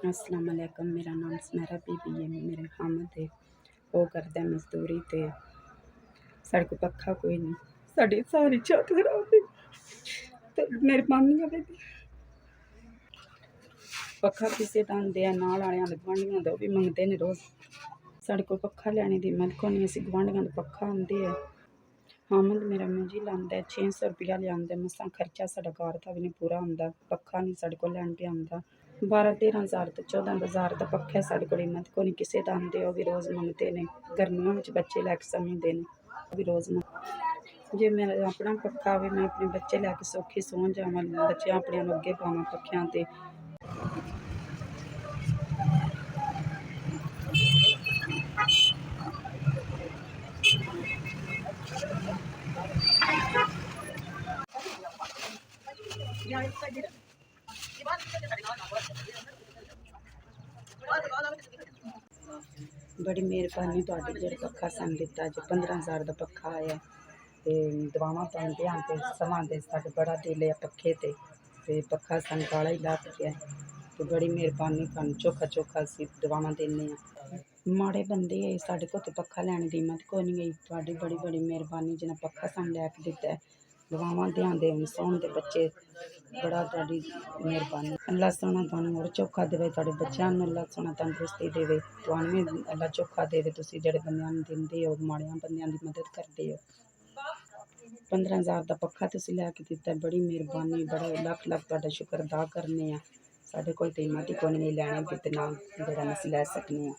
अस्सलाम वालेकुम। मेरा नाम सुनैरा बीबी है। मेरे हामिद है वो करदा मजदूरी ते साढ़े को पक्खा कोई नहीं, साड़ी सारी छत खराब है ते मेहरबानी है बेबी पक्खा किसे दा आंदे नाल वालेआं दे गुआंढियां दा भी मंगदे ने रोज़। साढ़े को पक्खा लैने दी हिम्मत कोई नहीं, असीं गुआंढियां दा पक्खा आंदे है। हामिद मेरा मंजी लांदा है 600 रुपया लिआंदा, मसां खर्चा साढ़ा घर दा भी नहीं पूरा होंदा, पक्खा नहीं साढ़े को लैन पे आंदा। 12-13 हज़ार तो 14 हज़ार दा पक्खा है साढ़े को, हिम्मत कोई नहीं किसे दा आंदे, ओह भी रोज़ मंगते ने। गर्मियों में बच्चे लैके समझदे ने, ओह भी रोज़ मंग जे मेरा अपना पक्खा होवे मैं अपने बच्चे लैके सौखी सौ जावां, बच्चे अपने अग्गे पावां पक्खियां ते। बड़ी मेहरबानी तुहाडी जेह्ड़ा पक्खा सानूं दित्ता। अज 15 हज़ार दा पक्खा आया ते दुआवां पांदे आं ते समांदे साढ़े बड़ा दिल है पक्खे ते पक्खा सानूं काला ही ला दित्ता ते बड़ी मेहरबानी तुहानूं चोखा चोखा असीं दुआवां दिन्ने आं। माड़े बंदे है साढ़े को ते पक्खा लैने दी हिम्मत कोई नहीं गई, तुहाडी बड़ी बड़ी मेहरबानी जिन्हें पक्खा सानूं लैके दित्ता है। दुआवां देआंदे हून सौन दे बच्चे, बड़ा तुहाडी मेहरबानी। अल्लाह सोना तुहानूं होर चोखा देवे, तुहाडे बच्चेआं नूं अल्लाह सोना तंदरुस्ती देवे, तुहानूं भी अल्लाह चोखा देवे। तुसीं जेह्ड़े बंदेआं नूं दिंदे हो, माड़ेआं बंदेआं दी मदद करदे हो। 15 हज़ार दा पक्खा तुसीं लैके दित्ता, बड़ी मेहरबानी, बड़ा लक्ख लक्ख तुहाडा शुकर अदा करने आं। साढ़े कोल ते हिम्मत ही कोई नहीं लैने दी ते ना जेह्ड़ा अस लै सकने आं।